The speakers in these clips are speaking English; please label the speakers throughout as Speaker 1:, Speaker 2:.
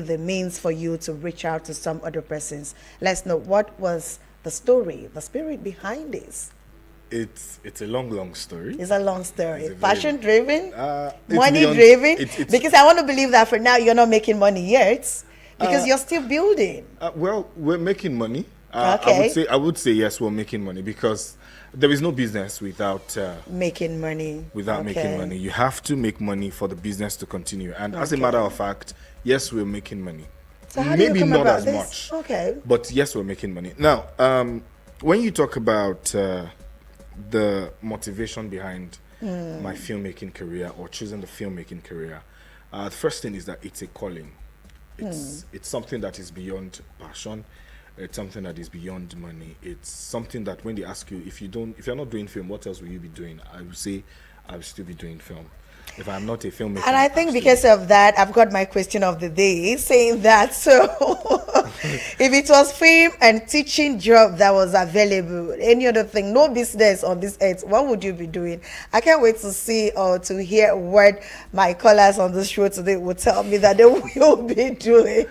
Speaker 1: the means for you to reach out to some other persons. Let's know what was the story, the spirit behind this.
Speaker 2: It's a long story.
Speaker 1: It's a long story. Passion driven,
Speaker 2: It's
Speaker 1: money
Speaker 2: beyond-
Speaker 1: driven.
Speaker 2: it's-
Speaker 1: Because I want to believe that for now you're not making money yet, because you're still building.
Speaker 2: Well, we're making money.
Speaker 1: Okay.
Speaker 2: I would say yes, we're making money, because there is no business without
Speaker 1: Making money.
Speaker 2: making money. You have to make money for the business to continue. And as a matter of fact, yes, we're making money.
Speaker 1: So how do you
Speaker 2: Maybe
Speaker 1: come
Speaker 2: not
Speaker 1: about
Speaker 2: as
Speaker 1: this?
Speaker 2: much.
Speaker 1: Okay.
Speaker 2: But yes, we're making money. Now, when you talk about the motivation behind my filmmaking career or choosing the filmmaking career, the first thing is that it's a calling. It's something that is beyond passion. It's something that is beyond money. It's something that when they ask you, if you're not doing film, what else will you be doing? I would say I will still be doing film. If I'm not a filmmaker.
Speaker 1: And I think because of that, I've got my question of the day saying that. So, if it was film and teaching job that was available, any other thing, no business on this earth, what would you be doing? I can't wait to see or to hear what my callers on the show today will tell me that they will be doing.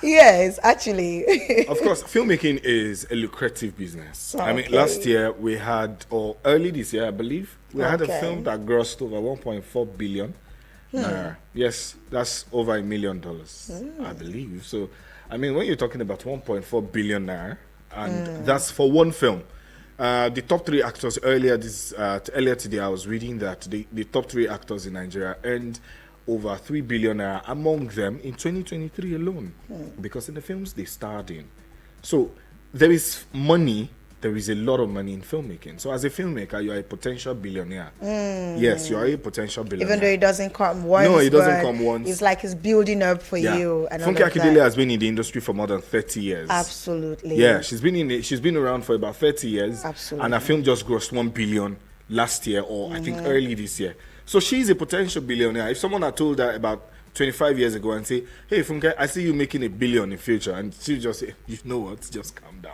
Speaker 1: Yes, actually.
Speaker 2: Of course, filmmaking is a lucrative business. I mean,
Speaker 1: Okay.
Speaker 2: last year we had, or early this year, I believe, we had a
Speaker 1: Okay.
Speaker 2: film that grossed over 1.4 billion. Yes, that's over $1 million, I believe. So, I mean, when you're talking about 1.4 billion naira, and that's for one film. The top three actors earlier today, I was reading that the top three actors in Nigeria earned over 3 billion naira among them in 2023 alone, because in the films they starred in. So there is money. There is a lot of money in filmmaking. So as a filmmaker, you are a potential billionaire. Yes, you are a potential billionaire.
Speaker 1: Even though it doesn't come once.
Speaker 2: No, it doesn't
Speaker 1: but
Speaker 2: come once.
Speaker 1: It's like it's building up for you. And
Speaker 2: Funke
Speaker 1: all of
Speaker 2: Akindele
Speaker 1: that.
Speaker 2: has been in the industry for more than 30 years.
Speaker 1: Absolutely.
Speaker 2: Yeah, she's been around for about 30 years.
Speaker 1: Absolutely.
Speaker 2: And her film just grossed 1 billion last year, or I think early this year. So she's a potential billionaire. If someone had told her about 25 years ago and say, hey Funke, I see you making $1 billion in future, and she just say, you know what, just calm down.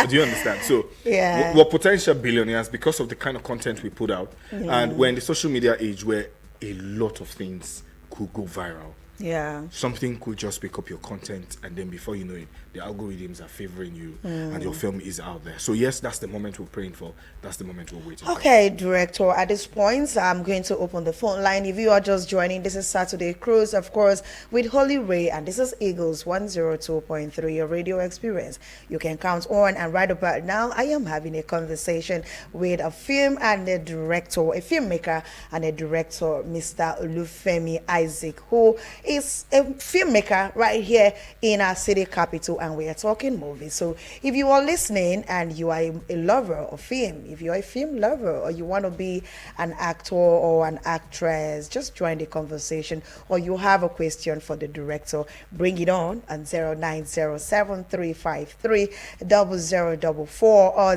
Speaker 2: Do you understand? So
Speaker 1: Yeah.
Speaker 2: we're potential billionaires because of the kind of content we put out. And we're in the social media age where a lot of things could go viral.
Speaker 1: Yeah.
Speaker 2: Something could just pick up your content, and then before you know it, the algorithms are favoring you and your film is out there. So yes, that's the moment we're praying for. That's the moment we're waiting for.
Speaker 1: Okay, director, at this point, I'm going to open the phone line. If you are just joining, this is Saturday Cruise, of course, with Holy Ray, and this is Eagles 102.3, your radio experience. You can count on, and right about now, I am having a conversation with a film and a director, a filmmaker and a director, Mr. Olufemi Isaac, who is a filmmaker right here in our city capital, and we are talking movies. So if you are listening and you are a lover of film, if you're a film lover or you want to be an actor or an actress, just join the conversation, or you have a question for the director, bring it on 0907-353-0044 or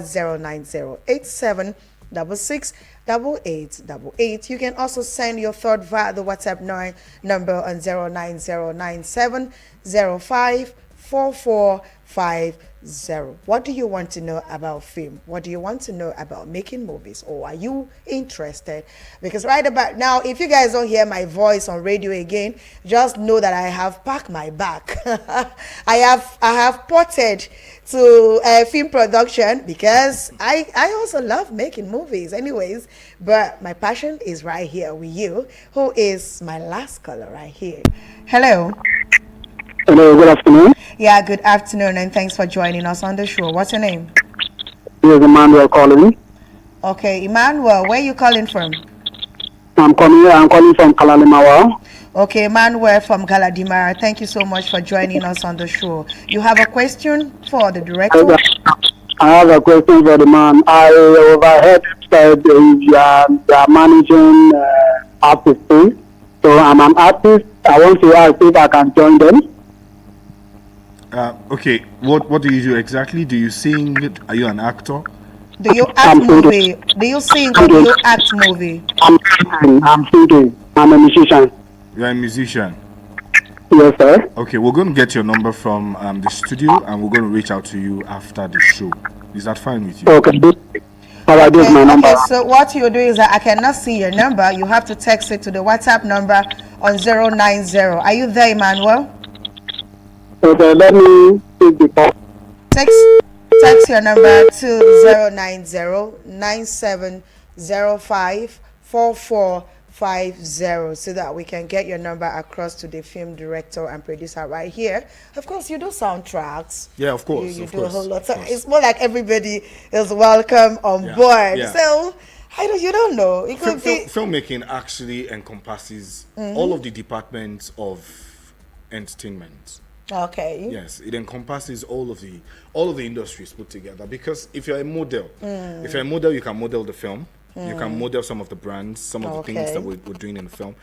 Speaker 1: 09087668888. You can also send your thought via the WhatsApp number on 09097054450. What do you want to know about film? What do you want to know about making movies? Or are you interested? Because right about now, if you guys don't hear my voice on radio again, just know that I have packed my bag. I have ported to film production because I also love making movies anyways, but my passion is right here with you, who is my last caller right here. Hello.
Speaker 3: Hello, good afternoon.
Speaker 1: Yeah, good afternoon, and thanks for joining us on the show. What's your name?
Speaker 3: This is Emmanuel calling.
Speaker 1: Okay, Emmanuel, where are you calling from?
Speaker 3: I'm calling from Kalalimawa.
Speaker 1: Okay, Emmanuel from Galadimara, thank you so much for joining us on the show. You have a question for the director?
Speaker 3: I have a question for the man. I overheard that you are managing artists. So I'm an artist. I want to ask if I can join them.
Speaker 2: Okay, what do you do exactly? Do you sing? Are you an actor?
Speaker 1: Do you act movie? Do you sing or do you act movie?
Speaker 3: I'm singing. I'm a musician.
Speaker 2: You're a musician.
Speaker 3: Yes, sir.
Speaker 2: Okay, we're going to get your number from the studio, and we're going to reach out to you after the show. Is that fine with you?
Speaker 3: Okay. All right, this is my number.
Speaker 1: Okay, so what you do is that I cannot see your number. You have to text it to the WhatsApp number on 090. Are you there, Emmanuel?
Speaker 3: Okay, let me take the call.
Speaker 1: Text your number to 090-9705-4450 so that we can get your number across to the film director and producer right here. Of course, you do soundtracks.
Speaker 2: Yeah, of course.
Speaker 1: You
Speaker 2: of
Speaker 1: do
Speaker 2: course,
Speaker 1: a whole lot.
Speaker 2: of
Speaker 1: So
Speaker 2: course.
Speaker 1: it's more like everybody is welcome on
Speaker 2: Yeah,
Speaker 1: board.
Speaker 2: yeah.
Speaker 1: So you don't know. It could be.
Speaker 2: Filmmaking actually encompasses all of the departments of entertainment.
Speaker 1: Okay.
Speaker 2: Yes, it encompasses all of the industries put together. Because if you're a model, you can model the film. You can model some of the brands, some of the things that we're doing in the film.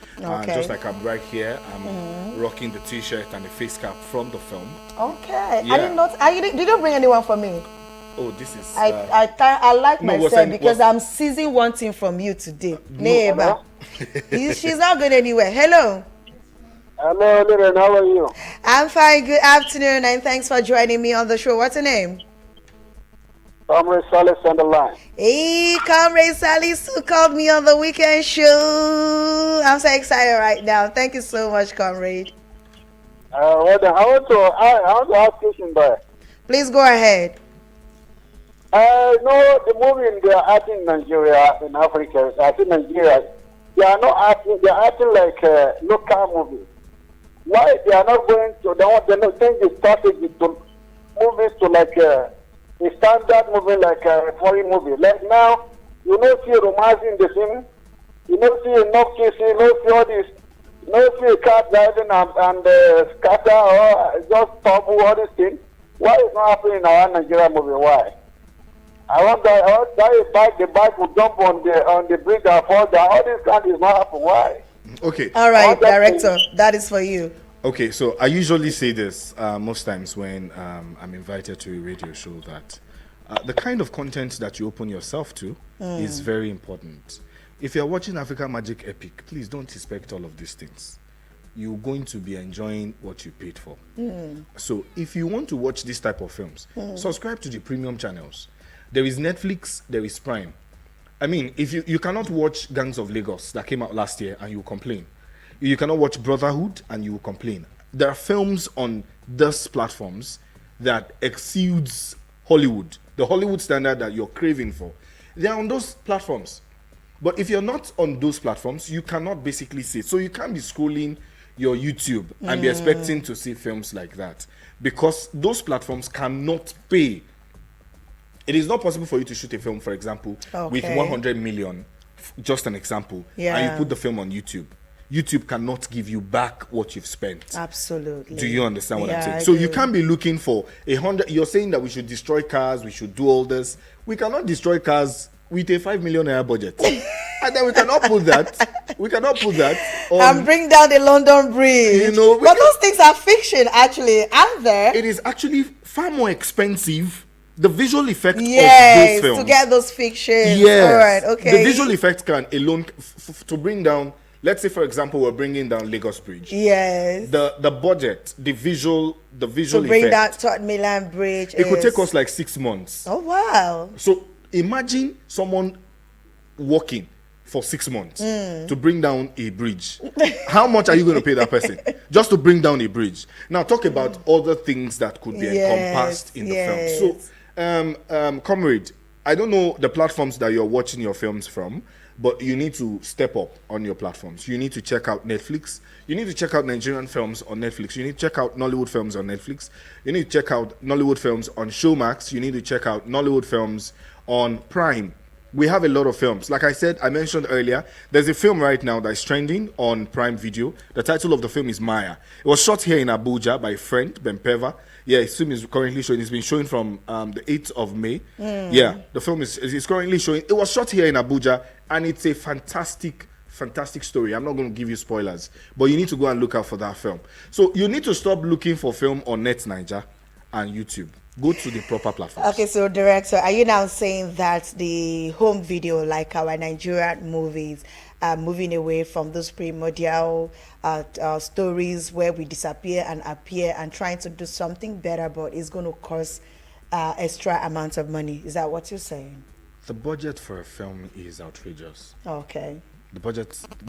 Speaker 2: Just like I'm right here, I'm rocking the T-shirt and the face cap from the film.
Speaker 1: Okay.
Speaker 2: Yeah.
Speaker 1: Did you bring anyone for me?
Speaker 2: Oh, this is.
Speaker 1: I like
Speaker 2: no,
Speaker 1: myself because I'm seizing one thing from you today. Neighbor. She's not going anywhere. Hello.
Speaker 3: Hello, Liren, how are you?
Speaker 1: I'm fine. Good afternoon, and thanks for joining me on the show. What's your name?
Speaker 3: Comrade Salis on the line.
Speaker 1: Hey, Comrade Salis, who called me on the weekend show. I'm so excited right now. Thank you so much, Comrade.
Speaker 3: I want to ask you something.
Speaker 1: Please go ahead.
Speaker 3: No, the movie they are acting in Nigeria, in Africa, I think Nigeria, they are not acting, they are acting like a local movie. Why they are not going to, they not change the strategy to movies to like a standard movie, like a foreign movie. Like now, you don't see romance in the film, you don't see enough kissing, you don't see all this, you don't see a car driving and scatter or just tumble all these things. Why is not happening in our Nigeria movie? Why? I want that the bike will jump on the bridge and fall down. All this kind is not happening. Why?
Speaker 2: Okay.
Speaker 1: All right, director, that is for you.
Speaker 2: Okay, so I usually say this most times when I'm invited to a radio show that the kind of content that you open yourself to is very important. If you're watching Africa Magic Epic, please don't expect all of these things. You're going to be enjoying what you paid for. So if you want to watch this type of films, subscribe to the premium channels. There is Netflix, there is Prime. I mean, if you cannot watch Gangs of Lagos that came out last year and you complain. You cannot watch Brotherhood and you will complain. There are films on these platforms that exceeds Hollywood, the Hollywood standard that you're craving for. They are on those platforms. But if you're not on those platforms, you cannot basically see it. So you can't be scrolling your YouTube and be expecting to see films like that because those platforms cannot pay. It is not possible for you to shoot a film, for example, with 100 million, just an example, and you put the film on YouTube. YouTube cannot give you back what you've spent.
Speaker 1: Absolutely.
Speaker 2: Do you understand what I'm saying?
Speaker 1: I
Speaker 2: So
Speaker 1: do.
Speaker 2: you can't be looking for 100. You're saying that we should destroy cars, we should do all this. We cannot destroy cars with a 5 million naira budget. And then we cannot put that. We cannot put that on,
Speaker 1: And bring down the London Bridge.
Speaker 2: You know,
Speaker 1: but those things are fiction, actually, aren't there?
Speaker 2: it is actually far more expensive. The visual effect of
Speaker 1: Yes,
Speaker 2: those films.
Speaker 1: to get those fictions.
Speaker 2: Yes.
Speaker 1: All right, okay.
Speaker 2: The visual effect can alone to bring down. Let's say, for example, we're bringing down Lagos Bridge.
Speaker 1: Yes.
Speaker 2: The budget, the visual
Speaker 1: To bring
Speaker 2: effect.
Speaker 1: that Third Milan Bridge.
Speaker 2: It could take us like 6 months.
Speaker 1: Oh, wow.
Speaker 2: So imagine someone working for 6 months to bring down a bridge. How much are you going to pay that person just to bring down a bridge? Now talk about other things that could be encompassed in the film. So, comrade, I don't know the platforms that you're watching your films from, but you need to step up on your platforms. You need to check out Netflix. You need to check out Nigerian films on Netflix. You need to check out Nollywood films on Netflix. You need to check out Nollywood films on Showmax. You need to check out Nollywood films on Prime. We have a lot of films. Like I said, I mentioned earlier, there's a film right now that is trending on Prime Video. The title of the film is Maya. It was shot here in Abuja by a friend, Ben Peva. Yeah, his film is currently showing. It's been showing from the 8th of May. Yeah, the film is currently showing. It was shot here in Abuja, and it's a fantastic story. I'm not going to give you spoilers, but you need to go and look out for that film. So you need to stop looking for film on Net Niger and YouTube. Go to the proper platforms.
Speaker 1: Okay, so director, are you now saying that the home video, like our Nigerian movies, are moving away from those primordial stories where we disappear and appear and trying to do something better, but it's going to cost extra amounts of money? Is that what you're saying?
Speaker 2: The budget for a film is outrageous.
Speaker 1: Okay.
Speaker 2: The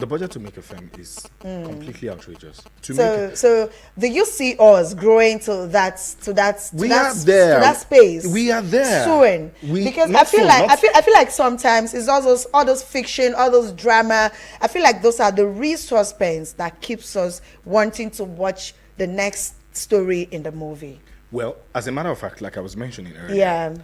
Speaker 2: budget to make a film is completely outrageous. To make
Speaker 1: So do you see us growing to that
Speaker 2: We are there.
Speaker 1: to that space?
Speaker 2: We are there.
Speaker 1: Soon.
Speaker 2: We-
Speaker 1: Because
Speaker 2: not
Speaker 1: I feel
Speaker 2: soon,
Speaker 1: like
Speaker 2: not-
Speaker 1: I feel like sometimes it's all those fiction, all those drama. I feel like those are the real suspense that keeps us wanting to watch the next story in the movie.
Speaker 2: Well, as a matter of fact, like I was mentioning earlier,
Speaker 1: Yeah.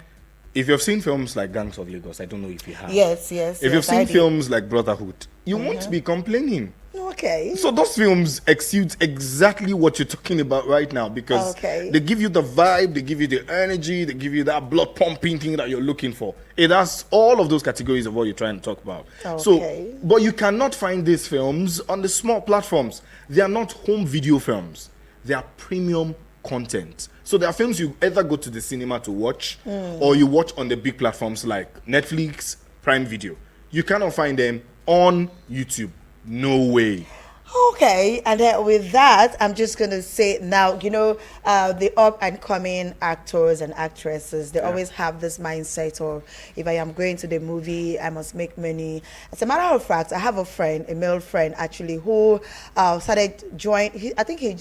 Speaker 2: if you've seen films like Gangs of Lagos, I don't know if you have.
Speaker 1: Yes.
Speaker 2: If
Speaker 1: yes,
Speaker 2: you've
Speaker 1: I
Speaker 2: seen
Speaker 1: did.
Speaker 2: films like Brotherhood, you won't be complaining.
Speaker 1: Okay.
Speaker 2: So those films exude exactly what you're talking about right now, because
Speaker 1: Okay.
Speaker 2: they give you the vibe, they give you the energy, they give you that blood pumping thing that you're looking for. It has all of those categories of what you're trying to talk about.
Speaker 1: Okay.
Speaker 2: So, but you cannot find these films on the small platforms. They are not home video films. They are premium content. So there are films you either go to the cinema to watch, or you watch on the big platforms like Netflix, Prime Video. You cannot find them on YouTube. No way.
Speaker 1: Okay, and then with that, I'm just gonna say now, the up and coming actors and actresses, they always have this mindset of, if I am going to the movie, I must make money. As a matter of fact, I have a friend, a male friend actually, who I think he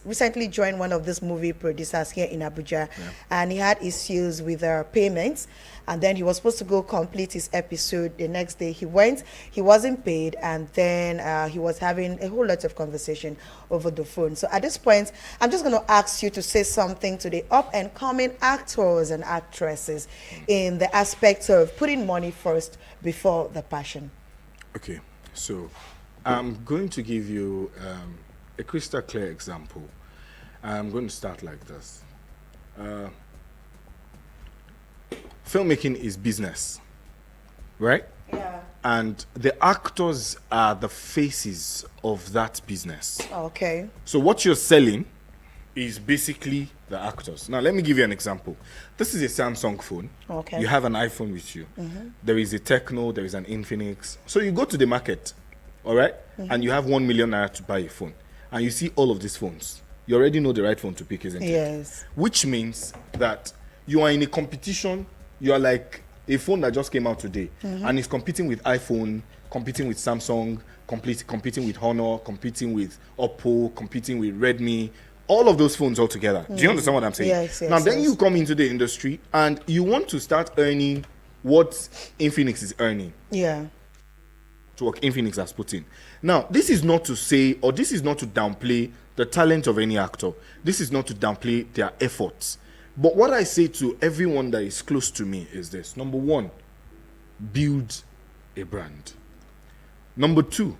Speaker 1: recently joined one of these movie producers here in Abuja, and he had issues with payments. And then he was supposed to go complete his episode the next day. He went, he wasn't paid, and then he was having a whole lot of conversation over the phone. So at this point, I'm just going to ask you to say something to the up and coming actors and actresses in the aspect of putting money first before the passion.
Speaker 2: Okay, so I'm going to give you a crystal clear example. I'm going to start like this. Filmmaking is business, right?
Speaker 1: Yeah.
Speaker 2: And the actors are the faces of that business.
Speaker 1: Okay.
Speaker 2: So what you're selling is basically the actors. Now, let me give you an example. This is a Samsung phone.
Speaker 1: Okay.
Speaker 2: You have an iPhone with you. There is a Techno, there is an Infinix. So you go to the market, all right? And you have 1 million naira to buy a phone. And you see all of these phones. You already know the right phone to pick, isn't it?
Speaker 1: Yes.
Speaker 2: Which means that you are in a competition. You are like a phone that just came out today, and it's competing with iPhone, competing with Samsung, competing with Honor, competing with Oppo, competing with Redmi, all of those phones all together. Do you understand what I'm saying?
Speaker 1: Yes,
Speaker 2: Now, then
Speaker 1: yes.
Speaker 2: you come into the industry and you want to start earning what Infinix is earning,
Speaker 1: Yeah.
Speaker 2: to what Infinix has put in. Now, this is not to say, or this is not to downplay the talent of any actor. This is not to downplay their efforts. But what I say to everyone that is close to me is this. Number one, build a brand. Number two,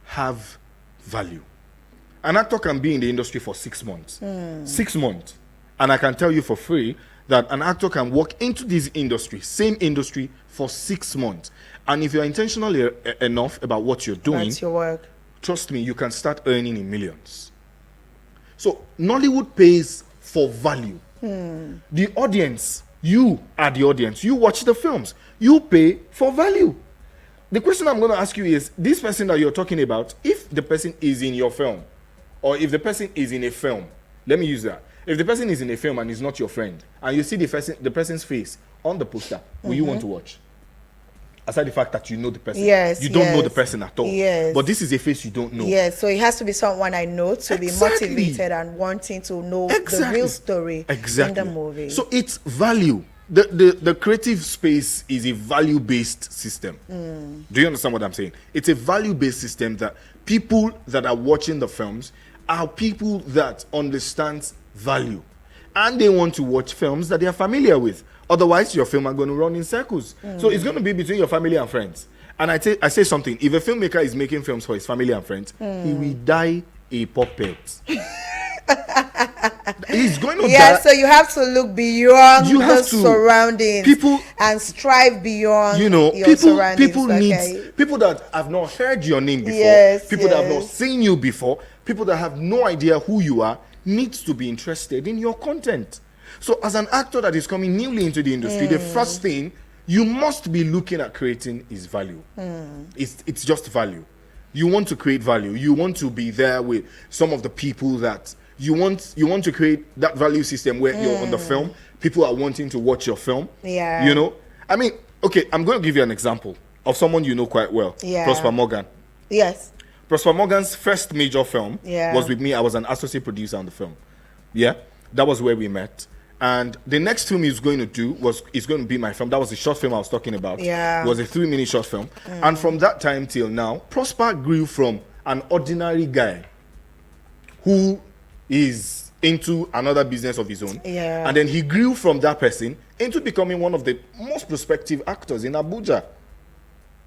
Speaker 2: have value. An actor can be in the industry for 6 months. 6 months. And I can tell you for free that an actor can walk into this industry, same industry, for 6 months. And if you're intentional enough about what you're doing,
Speaker 1: That's your work.
Speaker 2: trust me, you can start earning in millions. So Nollywood pays for value. The audience, you are the audience. You watch the films. You pay for value. The question I'm going to ask you is, this person that you're talking about, if the person is in your film, or if the person is in a film, let me use that. If the person is in a film and is not your friend, and you see the person's face on the poster, will you want to watch? Aside the fact that you know the person.
Speaker 1: Yes,
Speaker 2: you don't know
Speaker 1: yes.
Speaker 2: the person at all.
Speaker 1: Yes.
Speaker 2: But this is a face you don't know.
Speaker 1: Yes, so it has to be someone I know to
Speaker 2: Exactly.
Speaker 1: be motivated and wanting to know the real story in the movie.
Speaker 2: So it's value. The creative space is a value-based system. Do you understand what I'm saying? It's a value-based system that people that are watching the films are people that understand value. And they want to watch films that they are familiar with. Otherwise, your film are going to run in circles. So it's going to be between your family and friends. And I say something. If a filmmaker is making films for his family and friends, he will die a puppet. He's going to die.
Speaker 1: So you have to look beyond
Speaker 2: You
Speaker 1: the
Speaker 2: have to.
Speaker 1: surroundings
Speaker 2: People-
Speaker 1: and strive beyond your
Speaker 2: people
Speaker 1: surroundings.
Speaker 2: need people that have not heard your name before,
Speaker 1: Yes,
Speaker 2: people that have not
Speaker 1: yes.
Speaker 2: seen you before, people that have no idea who you are, needs to be interested in your content. So as an actor that is coming newly into the industry, the first thing you must be looking at creating is value. It's just value. You want to create value. You want to be there with some of the people that you want to create that value system where you're on the film, people are wanting to watch your film.
Speaker 1: Yeah.
Speaker 2: You know? I mean, okay, I'm going to give you an example. of someone you know quite well,
Speaker 1: Yeah.
Speaker 2: Prosper Morgan.
Speaker 1: Yes.
Speaker 2: Prosper Morgan's first major film
Speaker 1: Yeah.
Speaker 2: was with me. I was an associate producer on the film. Yeah, that was where we met. And the next film he's going to do is going to be my film. That was the short film I was talking about.
Speaker 1: Yeah.
Speaker 2: It was a 3-minute short film. And from that time till now, Prosper grew from an ordinary guy who is into another business of his own.
Speaker 1: Yeah.
Speaker 2: And then he grew from that person into becoming one of the most prospective actors in Abuja.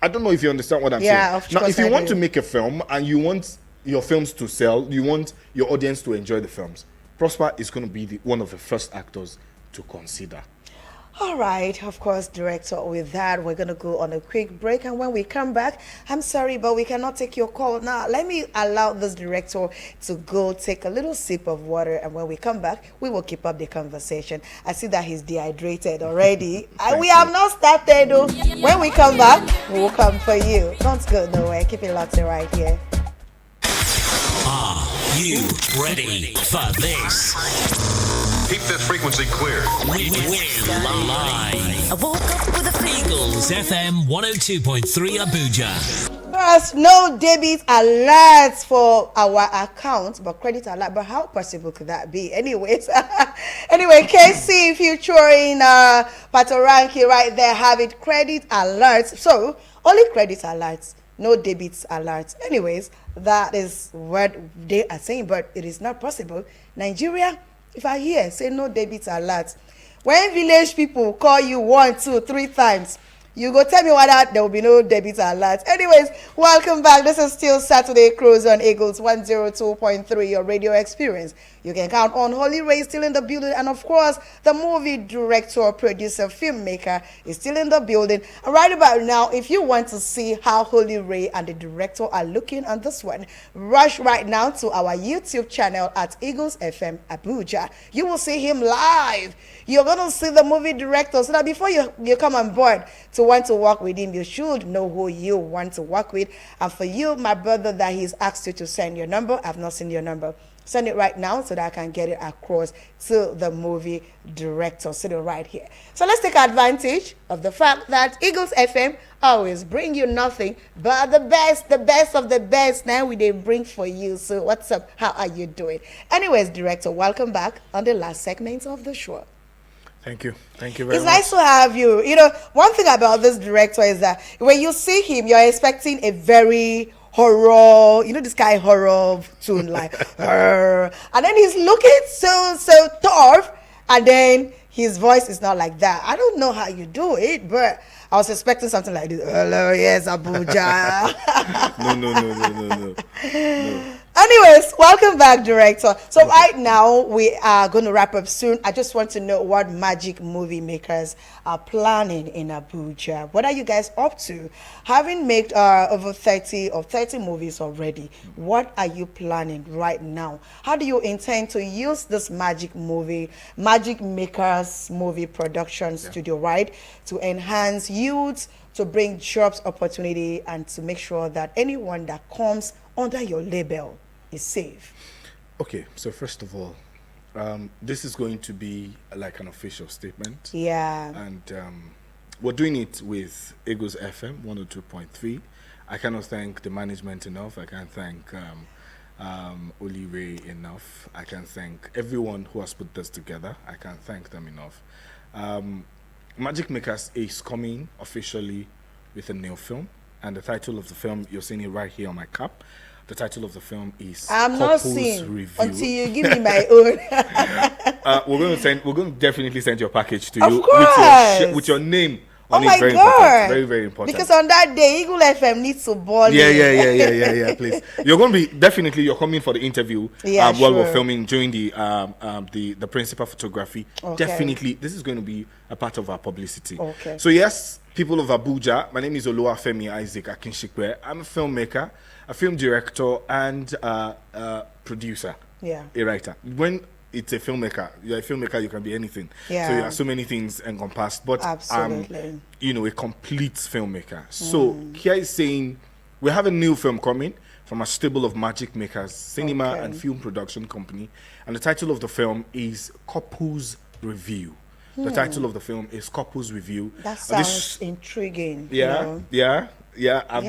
Speaker 2: I don't know if you understand what I'm
Speaker 1: Yeah,
Speaker 2: saying.
Speaker 1: of
Speaker 2: Now,
Speaker 1: course
Speaker 2: if you
Speaker 1: I
Speaker 2: want
Speaker 1: do.
Speaker 2: to make a film and you want your films to sell, you want your audience to enjoy the films, Prosper is going to be one of the first actors to consider.
Speaker 1: All right, of course, director, with that, we're going to go on a quick break. And when we come back, I'm sorry, but we cannot take your call now. Let me allow this director to go take a little sip of water. And when we come back, we will keep up the conversation. I see that he's dehydrated already. And we have not started, though. When we come back, we will come for you. Don't go nowhere. Keep it locked in right here.
Speaker 4: Are you ready for this?
Speaker 5: Keep this frequency clear.
Speaker 4: We're live. I woke up with a Eagles FM 102.3 Abuja.
Speaker 1: There's no debit alerts for our account, but credit alert. But how possible could that be? Anyways, anyway, KC featuring Patoranki right there have it, credit alerts. So only credit alerts, no debit alerts. Anyways, that is what they are saying, but it is not possible. Nigeria, if I hear say no debit alert, when village people call you 1, 2, 3 times, you go tell me why that there will be no debit alert. Anyways, welcome back. This is still Saturday Cruise on Eagles 102.3, your radio experience. You can count on Holy Ray still in the building, and of course, the movie director, producer, filmmaker is still in the building. And right about now, if you want to see how Holy Ray and the director are looking on this one, rush right now to our YouTube channel at Eagles FM Abuja. You will see him live. You're going to see the movie director, so that before you come on board to want to work with him, you should know who you want to work with. And for you, my brother, that he's asked you to send your number, I've not seen your number. Send it right now so that I can get it across to the movie director sitting right here. So let's take advantage of the fact that Eagles FM always bring you nothing but the best of the best. Now we they bring for you. So what's up? How are you doing? Anyways, director, welcome back on the last segment of the show.
Speaker 2: Thank you. Thank you very
Speaker 1: It's
Speaker 2: much.
Speaker 1: nice to have you. You know, one thing about this director is that when you see him, you're expecting a very horror, you know, this guy horror tune, like, and then he's looking so tough, and then his voice is not like that. I don't know how you do it, but I was expecting something like this. Hello, yes, Abuja.
Speaker 2: No.
Speaker 1: Anyways, welcome back, director. So right now we are going to wrap up soon. I just want to know what magic movie makers are planning in Abuja. What are you guys up to? Having made over 30 movies already, what are you planning right now? How do you intend to use this magic makers movie production studio, right, to enhance youth, to bring jobs opportunity, and to make sure that anyone that comes under your label is safe?
Speaker 2: Okay, so first of all, this is going to be like an official statement.
Speaker 1: Yeah.
Speaker 2: And we're doing it with Eagles FM 102.3. I cannot thank the management enough. I can't thank Oli Ray enough. I can't thank everyone who has put this together. I can't thank them enough. Magic Makers is coming officially with a new film. And the title of the film, you're seeing it right here on my cap. The title of the film is
Speaker 1: I'm not
Speaker 2: Couples
Speaker 1: seeing
Speaker 2: Review.
Speaker 1: until you give me my own.
Speaker 2: We're going to definitely send your package to
Speaker 1: Of
Speaker 2: you
Speaker 1: course.
Speaker 2: with your name
Speaker 1: Oh
Speaker 2: on it.
Speaker 1: my
Speaker 2: Very
Speaker 1: God.
Speaker 2: important. Very, very important.
Speaker 1: Because on that day, Eagle FM needs to ball
Speaker 2: Yeah,
Speaker 1: in.
Speaker 2: please. You're going to be definitely. You're coming for the interview.
Speaker 1: Yeah,
Speaker 2: while we're
Speaker 1: sure.
Speaker 2: filming during the principal photography.
Speaker 1: Okay.
Speaker 2: Definitely, this is going to be a part of our publicity.
Speaker 1: Okay.
Speaker 2: So yes, people of Abuja, my name is Oluwafemi Isaac Akinshikwe. I'm a filmmaker, a film director, and producer.
Speaker 1: Yeah.
Speaker 2: A writer. When it's a filmmaker, you're a filmmaker, you can be anything.
Speaker 1: Yeah.
Speaker 2: So you have so many things encompassed. But
Speaker 1: Absolutely.
Speaker 2: a complete filmmaker. So here is saying we have a new film coming from a stable of magic makers, cinema
Speaker 1: Okay.
Speaker 2: and film production company. And the title of the film is Couples Review. The title of the film is Couples Review.
Speaker 1: That
Speaker 2: This-
Speaker 1: sounds intriguing. you
Speaker 2: yeah,
Speaker 1: know.
Speaker 2: yeah. I've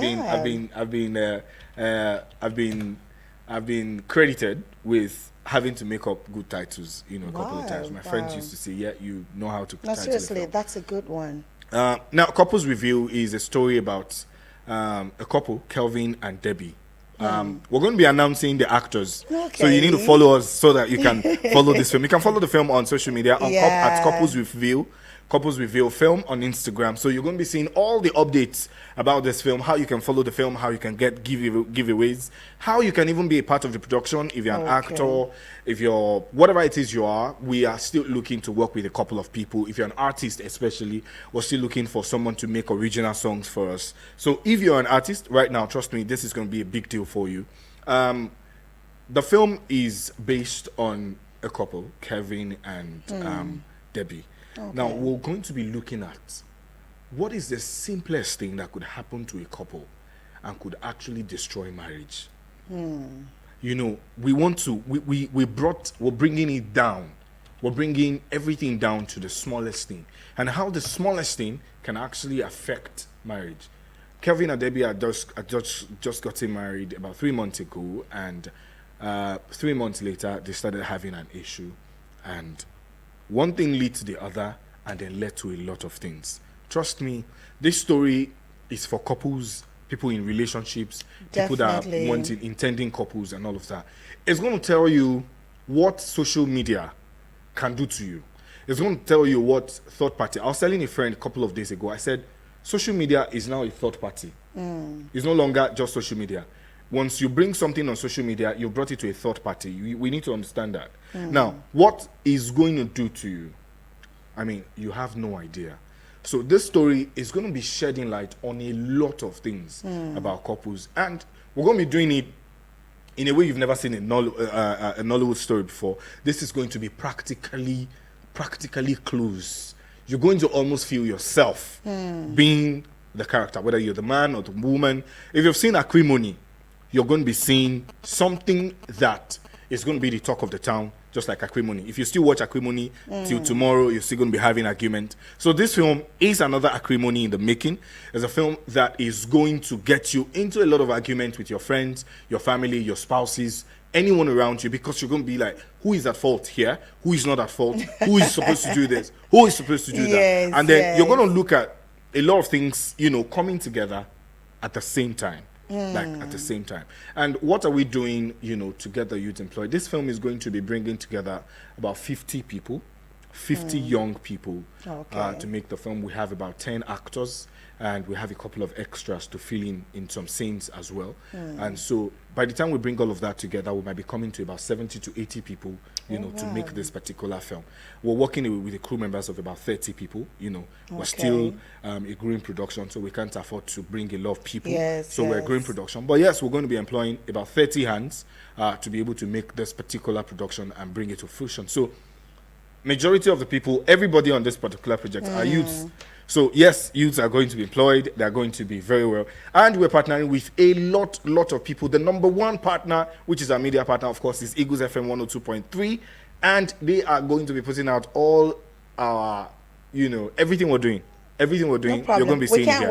Speaker 2: been credited with having to make up good titles, a couple of times. My friends used to say, "Yeah, you know how to."
Speaker 1: No,
Speaker 2: title a
Speaker 1: seriously,
Speaker 2: film.
Speaker 1: that's a good one.
Speaker 2: Now, Couples Review is a story about a couple, Kelvin and Debbie. We're going to be announcing the actors, so you need to
Speaker 1: Okay.
Speaker 2: follow us so that you can follow this film. You can follow the film on social media at
Speaker 1: Yeah.
Speaker 2: Couples Review Film on Instagram. So you're going to be seeing all the updates about this film, how you can follow the film, how you can get giveaways, how you can even be a part of the production if you're an
Speaker 1: Okay.
Speaker 2: actor, if you're whatever it is you are. We are still looking to work with a couple of people. If you're an artist, especially, we're still looking for someone to make original songs for us. So if you're an artist right now, trust me, this is going to be a big deal for you. The film is based on a couple, Kevin and Debbie. Now, we're going to be looking at what is the simplest thing that could happen to a couple and could actually destroy marriage. We want to, we're bringing it down. We're bringing everything down to the smallest thing and how the smallest thing can actually affect marriage. Kevin and Debbie are just gotten married about 3 months ago, and 3 months later, they started having an issue. And one thing led to the other and then led to a lot of things. Trust me, this story is for couples, people in relationships, people that
Speaker 1: Definitely.
Speaker 2: are wanting, intending couples and all of that. It's going to tell you what social media can do to you. It's going to tell you what third party. I was telling a friend a couple of days ago, I said, social media is now a third party. It's no longer just social media. Once you bring something on social media, you brought it to a third party. We need to understand that. Now, what is going to do to you? I mean, you have no idea. So this story is going to be shedding light on a lot of things about couples. And we're going to be doing it in a way you've never seen a Nollywood story before. This is going to be practically close. You're going to almost feel yourself being the character, whether you're the man or the woman. If you've seen Acrimony, you're going to be seeing something that is going to be the talk of the town, just like Acrimony. If you still watch Acrimony till tomorrow, you're still going to be having argument. So this film is another Acrimony in the making. It's a film that is going to get you into a lot of argument with your friends, your family, your spouses, anyone around you, because you're going to be like, who is at fault here? Who is not at fault? Who is supposed to do this? Who is supposed to do
Speaker 1: Yes,
Speaker 2: that? And then you're
Speaker 1: yes.
Speaker 2: going to look at a lot of things, coming together at the same time. Like at the same time. And what are we doing, to get the youth employed? This film is going to be bringing together about 50 people, 50 young people to make the film. We have about 10 actors, and we have a couple of extras to fill in some scenes as well. And so by the time we bring all of that together, we might be coming to about 70 to 80 people, to make this particular film. We're working with the crew members of about 30 people, We're still a growing production, so we can't afford to bring a lot of people. So we're a growing production. But yes, we're going to be employing about 30 hands to be able to make this particular production and bring it to fruition. So majority of the people, everybody on this particular project are youths. So yes, youths are going to be employed. They're going to be very well. And we're partnering with a lot of people. The number one partner, which is our media partner, of course, is Eagles FM 102.3. And they are going to be putting out all our, everything we're doing. Everything we're doing, you're going to be seeing here.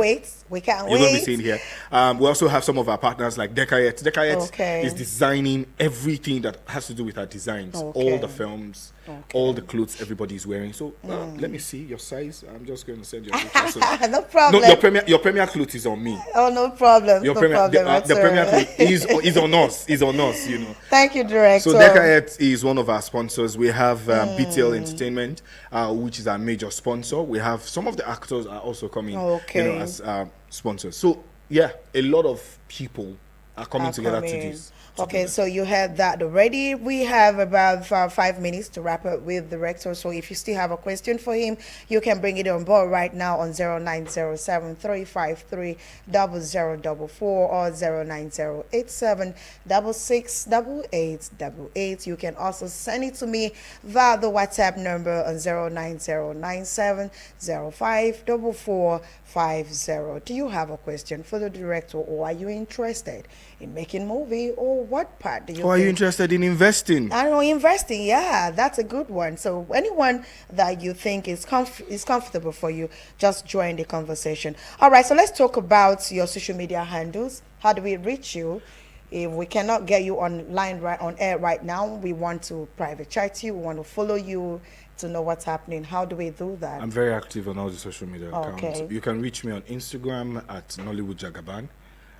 Speaker 1: We can't wait.
Speaker 2: You're going to be seeing here. We also have some of our partners like Dekayet. Dekayet is designing everything that has to do with our designs. All the films, all the clothes everybody's wearing. So let me see your size. I'm just going to send you a picture. So,
Speaker 1: No problem.
Speaker 2: No, your premier clothes is on me.
Speaker 1: Oh, no problem.
Speaker 2: Your
Speaker 1: no
Speaker 2: premier,
Speaker 1: problem
Speaker 2: the premier clothes is on us. Is on us.
Speaker 1: Thank you, Director.
Speaker 2: So Dekayet is one of our sponsors. We have BTL Entertainment, which is our major sponsor. We have some of the actors are also coming, as sponsors. So yeah, a lot of people are coming together to this.
Speaker 1: Okay, so you have that already. We have about 5 minutes to wrap up with the director. So if you still have a question for him, you can bring it on board right now on 0907-353-0044 or 09087668888. You can also send it to me via the WhatsApp number on 09097054450. Do you have a question for the director, or are you interested in making movie, or what part do you
Speaker 2: Or are you
Speaker 1: think?
Speaker 2: interested in investing?
Speaker 1: I know investing, yeah, that's a good one. So anyone that you think is comfortable for you, just join the conversation. All right, so let's talk about your social media handles. How do we reach you? If we cannot get you online right on air right now, we want to private chat you, we want to follow you to know what's happening. How do we do that?
Speaker 2: I'm very active on all the social media accounts.
Speaker 1: Okay.
Speaker 2: You can reach me on Instagram at Nollywood Jagaban.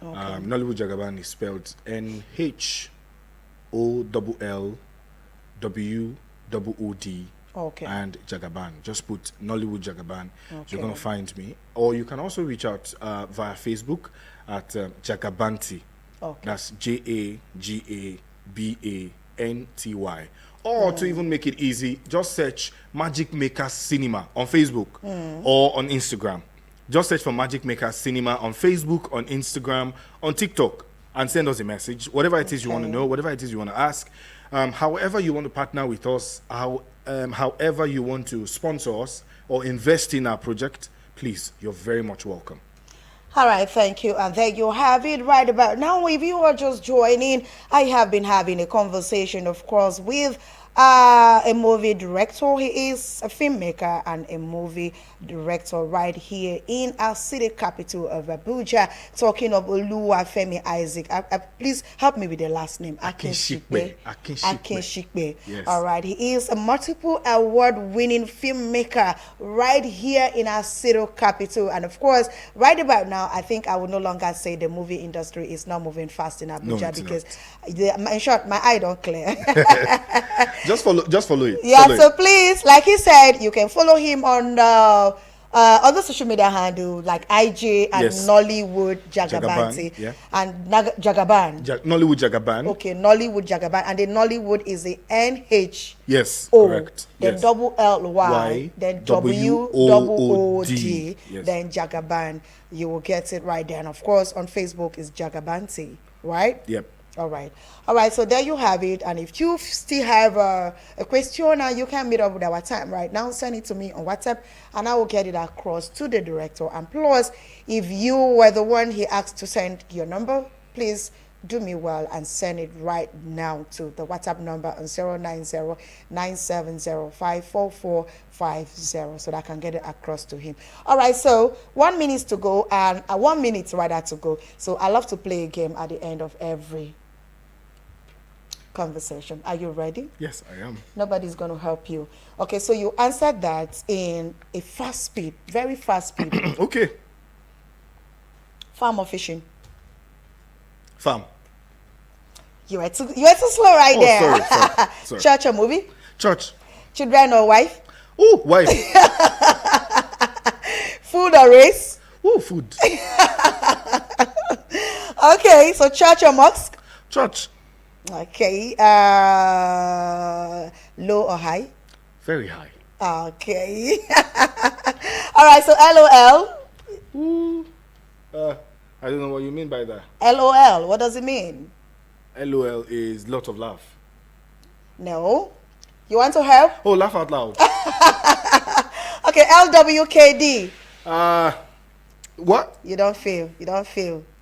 Speaker 2: Nollywood Jagaban is spelled NHOLLWOOD
Speaker 1: Okay.
Speaker 2: and Jagaban. Just put Nollywood Jagaban.
Speaker 1: Okay.
Speaker 2: You're going to find me. Or you can also reach out via Facebook at Jagabanti.
Speaker 1: Okay.
Speaker 2: That's Jagabanty. Or to even make it easy, just search Magic Maker Cinema on Facebook or on Instagram. Just search for Magic Maker Cinema on Facebook, on Instagram, on TikTok, and send us a message. Whatever it is you want to know, whatever it is you want to ask, however you want to partner with us, however you want to sponsor us or invest in our project, please, you're very much welcome.
Speaker 1: All right, thank you. And there you have it right about now. If you are just joining, I have been having a conversation, of course, with a movie director. He is a filmmaker and a movie director right here in our city capital of Abuja, talking of Oluwafemi Isaac. Please help me with the last name.
Speaker 2: Akinshikpe.
Speaker 1: Akinshikpe.
Speaker 2: Yes.
Speaker 1: All right. He is a multiple award-winning filmmaker right here in our city capital. And of course, right about now, I think I would no longer say the movie industry is not moving fast in Abuja because, in short, my eye don't clear.
Speaker 2: Just follow it.
Speaker 1: Yeah,
Speaker 2: Follow
Speaker 1: so
Speaker 2: it.
Speaker 1: please, like he said, you can follow him on other social media handle like IG and
Speaker 2: Yes.
Speaker 1: Nollywood Jagabanti.
Speaker 2: Jagaban, yeah.
Speaker 1: And Jagaban.
Speaker 2: Nollywood Jagaban.
Speaker 1: Okay, Nollywood Jagaban. And the Nollywood is the NH.
Speaker 2: Yes,
Speaker 1: O,
Speaker 2: correct.
Speaker 1: then
Speaker 2: Yes.
Speaker 1: double LY,
Speaker 2: Y,
Speaker 1: then
Speaker 2: WOOD,
Speaker 1: WOOD,
Speaker 2: yes.
Speaker 1: then Jagaban. You will get it right there. And of course, on Facebook is Jagabanti, right?
Speaker 2: Yep.
Speaker 1: All right. So there you have it. And if you still have a question, you can meet up with our time right now. Send it to me on WhatsApp, and I will get it across to the director. And plus, if you were the one he asked to send your number, please do me well and send it right now to the WhatsApp number on 090-970-54450 so that I can get it across to him. All right, so 1 minute to go, and 1 minute rather to go. So I love to play a game at the end of every conversation. Are you ready?
Speaker 2: Yes, I am.
Speaker 1: Nobody's going to help you. Okay, so you answered that in a fast speed, very fast speed.
Speaker 2: Okay.
Speaker 1: Farm or fishing?
Speaker 2: Farm.
Speaker 1: You were too slow right
Speaker 2: Oh,
Speaker 1: there.
Speaker 2: sorry.
Speaker 1: Church or movie?
Speaker 2: Church.
Speaker 1: Children or wife?
Speaker 2: Oh, wife.
Speaker 1: Food or race?
Speaker 2: Oh, food.
Speaker 1: Okay, so church or mosque?
Speaker 2: Church.
Speaker 1: Okay. Low or high?
Speaker 2: Very high.
Speaker 1: Okay. All right, so LOL.
Speaker 2: Ooh. I don't know what you mean by that.
Speaker 1: LOL, what does it mean?
Speaker 2: LOL is lot of laugh.
Speaker 1: No. You want to help?
Speaker 2: Oh, laugh out loud.
Speaker 1: Okay, LWKD.
Speaker 2: What?
Speaker 1: You don't feel.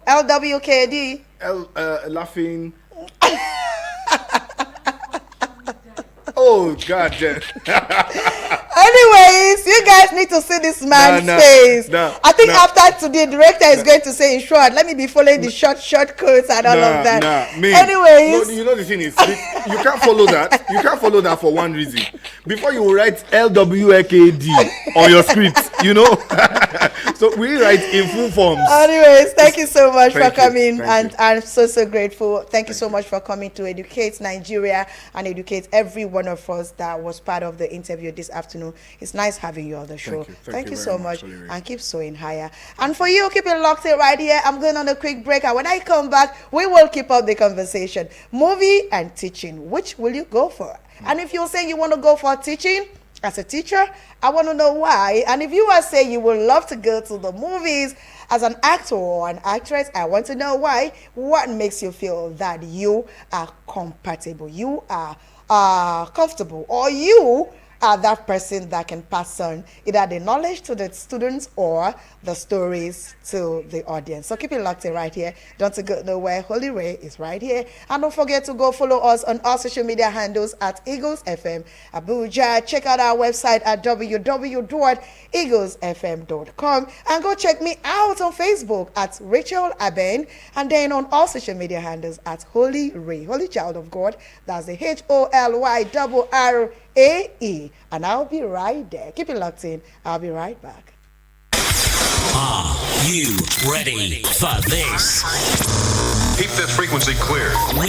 Speaker 1: LWKD.
Speaker 2: Laughing. Oh, God. Yeah.
Speaker 1: Anyways, you guys need to see this man's face. I think after today, the director is going to say in short, let me be following the short codes and all of that. Anyways.
Speaker 2: No, you know the thing is, you can't follow that. You can't follow that for one reason. Before you write LWKD on your script, you know. So we write in full forms.
Speaker 1: Anyways, thank you so much for
Speaker 2: Thank you.
Speaker 1: coming,
Speaker 2: Thank
Speaker 1: and
Speaker 2: you.
Speaker 1: I'm so grateful. Thank you so much for coming to educate Nigeria and educate every one of us that was part of the interview this afternoon. It's nice having you on the show.
Speaker 2: Thank you
Speaker 1: so
Speaker 2: very
Speaker 1: much,
Speaker 2: much, Olivia.
Speaker 1: and keep sowing higher. And for you, keep it locked in right here. I'm going on a quick break, and when I come back, we will keep up the conversation. Movie and teaching, which will you go for? And if you're saying you want to go for teaching, as a teacher, I want to know why. And if you are saying you would love to go to the movies as an actor or an actress, I want to know why. What makes you feel that you are compatible, you are comfortable, or you that person that can pass on either the knowledge to the students or the stories to the audience. So keep it locked in right here. Don't go nowhere. Holy Ray is right here. And don't forget to go follow us on our social media handles at Eagles FM Abuja. Check out our website at www.eaglesfm.com and go check me out on Facebook at Rachel Aben, and then on all social media handles at Holy Ray, Holy Child of God. That's the HOLYRRAE. And I'll be right there. Keep it locked in. I'll be right back.
Speaker 4: Are you ready for this?
Speaker 5: Keep this frequency clear.
Speaker 4: With